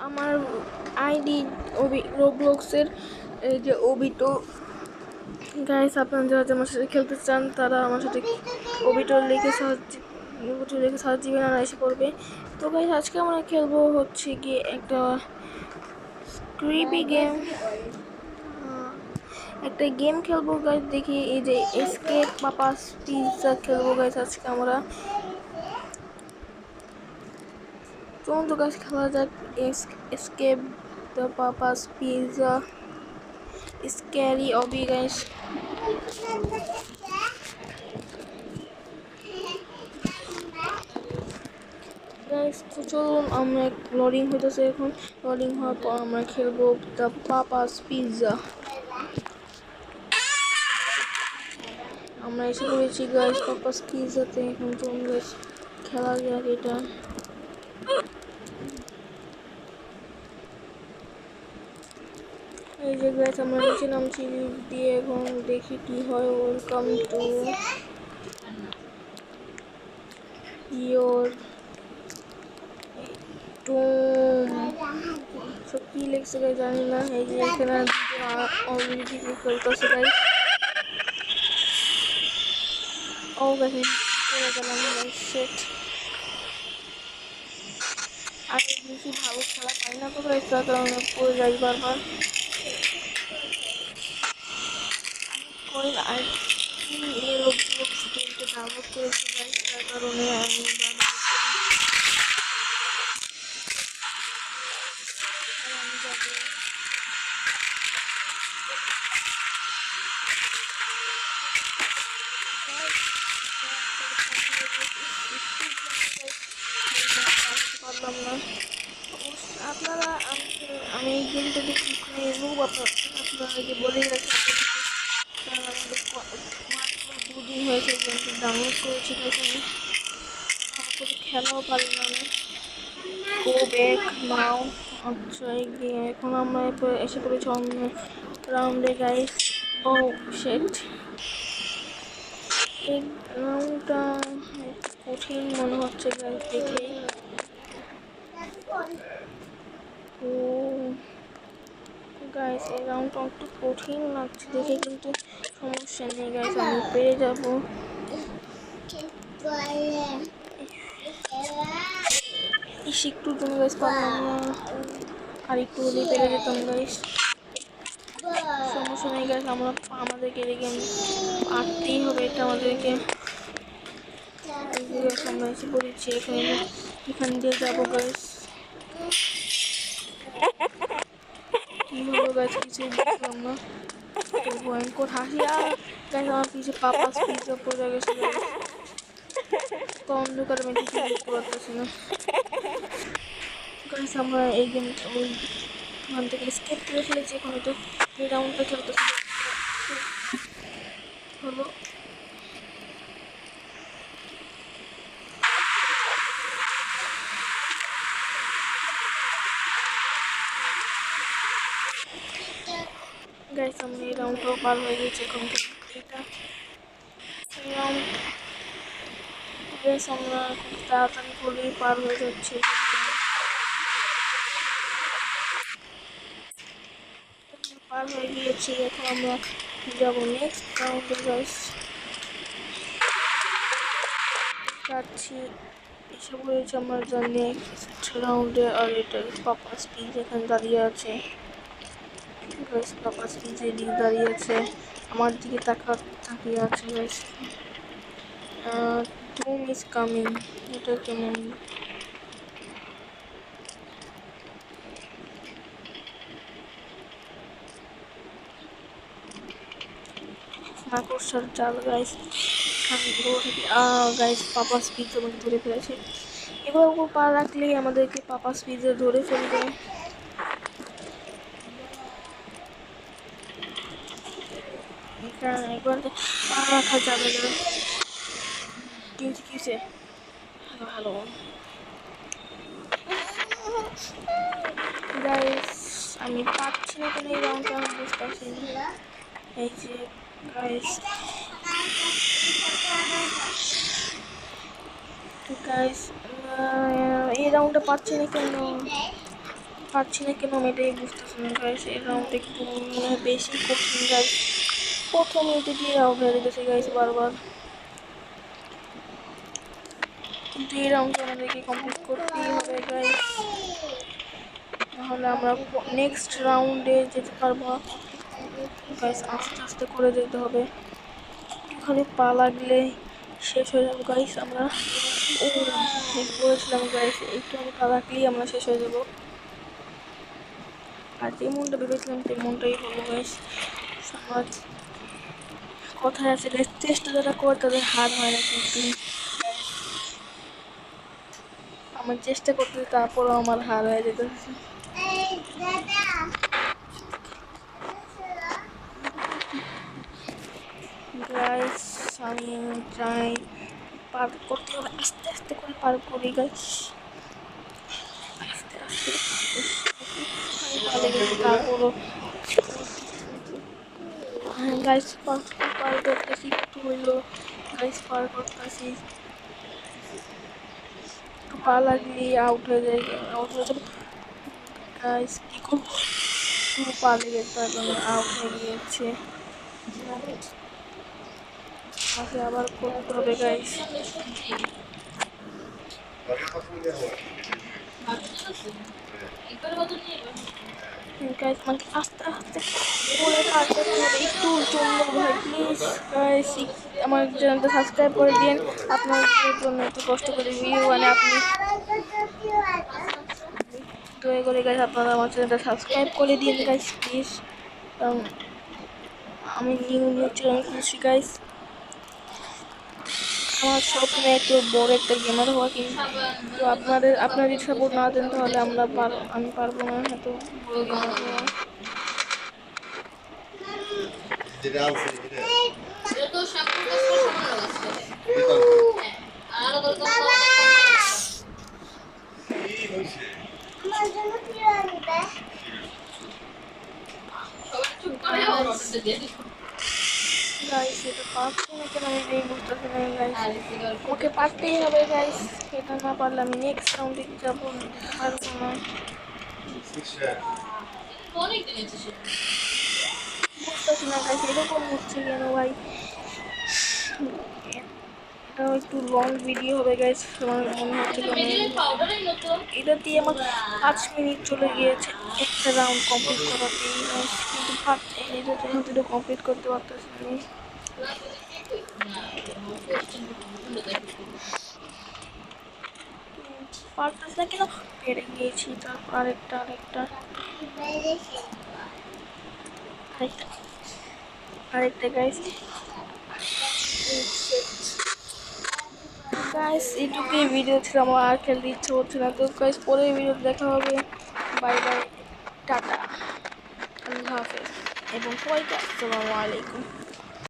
আমার আইডি রোবলক্সের এই যে ওবিটো গাইস, আপনারা যারা আমার সাথে খেলতে চান তারা আমার সাথে ওবিটো লিখে সার্চ দিবেন আর এসে পড়বে। তো গাইস, আজকে আমরা খেলবো হচ্ছে গিয়ে একটা একটা গেম খেলবো গাইস। দেখি এই যে এসকেপ পাপাস পিৎজা খেলবো গাইস আজকে আমরা। চলুন তো গাইস খেলা যাক escape the Papa's pizza scary obby guys. Guys তো চলুন, আমরা লোডিং হইতেছে এখন। লোডিং হওয়ার পর আমরা খেলবো দ্য পাপাস পিৎজা। আমরা এসে পড়েছি গাইস পাপাস পিৎজাতে। এখন চলুন গাইস খেলা যাক এটা। এই যে গাইস আমরা নিচে নামছি দিয়ে, এখন দেখি কি হয়। ওয়েলকাম টু ইয়োর টুম। সব কি লেখছে গাইস জানি না। এই যে এখানে অলরেডি খেলতেছে গাইস। ও গাইস চলে গেলাম গাইস। সেট আমি বেশি ভালো খেলা পাই না তো গাইস, তার কারণে পড়ে যাই বারবার। এই রোবলক্স গেমটা ডাউনলোড করেছি গাইস, তার কারণে আমি যাবো। পারলাম না। আপনারা আমি এই গেমটা দেখি আপনারা যে বলেই রাখি মাত্র 2 দিন হয়েছে গেমটা ডাউনলোড করেছি। আমি খেলাও পারি না আমি। গো ব্যাক নাও। আচ্ছা এখন আমরা এসে পড়েছি অন্য রাউন্ডে গাইস। ও শিট, এই রাউন্ডটা কঠিন মনে হচ্ছে গাইস দেখেই। ও গাইস এই রাউন্ডটা একটু কঠিন লাগছে দেখে, কিন্তু সমস্যা নেই গাইস, আমি পেরে যাবো। একটুর জন্য গাইস পারলাম না, আর একটু হলেই পেরে যেতাম গাইস। সমস্যা নেই গাইস, আমাদেরকে দেখে পারতেই হবে এটা আমাদেরকে। আমরা এসে পড়েছি এখান দিয়ে যাবো গাইস। কি হলো গাইস কিছুই বুঝলাম না। ভয়ঙ্কর হাসি। আর গাইস আমার পিছিয়ে পাপাস পিৎজা পড়ে গেছে গাইস। তো অন্ধকার আমি কিছু বুঝতে পারতেছি না গাইস। আমরা এই গেমটা ওখান থেকে স্কেপ করে ফেলেছি। এখন তো এই রাউন্ডটা খেলতেছি হলো। গাইস আমরা এই রাউন্ডটাও পার হয়ে গেছি। এখন এটা এই রাউন্ড গাইস আমরা খুব তাড়াতাড়ি করেই পার হয়ে যাচ্ছি। পার হয়ে গিয়েছি, এখন আমরা যাবো নেক্সট রাউন্ডে গাইস। যাচ্ছি, এসে পড়েছি আমরা নেক্সট রাউন্ডে। আর এটা পাপাস পিৎজা এখানে দাঁড়িয়ে আছে গাইস। পাপাস পিৎজা এদিকে দাঁড়িয়ে আছে, আমার দিকে তাকিয়ে আছে গাইস। টুম ইজ কামিং। এটা কেমন? মাকড়সার জাল গাইস। গাইস পাপাস পিৎজা আমাকে ধরে ফেলেছে। এবার উপর পা রাখলেই আমাদেরকে পাপাস পিৎজা ধরে ফেলবে। একবার পা রাখা যাবে না। কিসে ভালো গাইস, আমি পাচ্ছি না কেন এই রাউন্ডটা, আমি বুঝতে পারছি না। এই যে গাইস গাইস এই রাউন্ডটা পাচ্ছি না কেন। পারছি না কেন আমি এটাই বুঝতেছি না গাইস। এই রাউন্ডটা একটু মনে হয় বেশি কঠিন গাইস। প্রথম দিয়ে আউট হয়ে গেছে গাইস বারবার, কিন্তু এই রাউন্ডটা আমাদেরকে কমপ্লিট করতেই হবে গাইস, নাহলে আমরা নেক্সট রাউন্ডে যেতে পারবো গাইস। আস্তে আস্তে করে যেতে হবে, খালি পা লাগলে শেষ হয়ে যাবো গাইস আমরা। ও বলেছিলাম গাইস একটু আমি পা লাগলেই আমরা শেষ হয়ে যাবো, আর যে মনটা ভেবেছিলাম সেই মনটাই হলো গাইস। সমাজ কথায় আছে গাইস, চেষ্টা যারা করে তাদের হার হয় না, কিন্তু আমার চেষ্টা করতে তারপরও আমার হার হয়ে যেত গাইস। আমি চাই পার করতে হবে, আস্তে আস্তে করে পার করি গাইস, আস্তে আস্তে। তারপরও গাইস পার করতেছি, একটু হইলো গাইস পার করতেছি, একটু পা লাগলে আউট হয়ে যায়, আউট হয়ে যাবে গাইস। কি করবো, একটু পা লেগে তারপর আউট হয়ে গিয়েছে, আমাকে আবার করতে হবে গাইস। গাইস মানে আস্তে আস্তে করে পার করতে হবে, একটু জন্য ভাই প্লিজ গাইস আমার চ্যানেলটা সাবস্ক্রাইব করে দিন, আপনাদের জন্য একটু কষ্ট করে ভিডিও মানে আপনি দয়া করে গাইস আপনারা আমার চ্যানেলটা সাবস্ক্রাইব করে দিন গাইস প্লিজ, কারণ আমি নিউ চ্যানেল খুলছি গাইস। আমার স্বপ্ন একটু বড় একটা গেমার হওয়া, কিন্তু আপনারা যদি সাপোর্ট না দেন তাহলে আমি পারবো না এত বড় গেমার হওয়া। গাইস এটা পারছি না কেন আমি এটাই বুঝতেছি না গাইস, ওকে পারতেই হবে গাইস, এটা না পারলে আমি নেক্সট রাউন্ডে যাবো পারবো না। বুঝতেছি না গাইস এরকম হচ্ছে কেন ভাই, এটা একটু লং ভিডিও হবে গাইস, আমার মনে হচ্ছে এটা দিয়ে আমার 5 মিনিট চলে গিয়েছে একটা রাউন্ড কমপ্লিট করাতেই গাইস, কিন্তু এটা কমপ্লিট করতে পারতেছি আমি। পারতেছি না কেন, পেরে গিয়েছি, তারপর আরেকটা গাইস। গাইস এইটুকুই ভিডিও ছিল, আমার আর খেলতে ইচ্ছে হচ্ছে না, তো গাইস পরের ভিডিও দেখা হবে, বাই বাই, টাটা, আল্লাহ হাফেজ এবং সবাইকে আসসালামু আলাইকুম।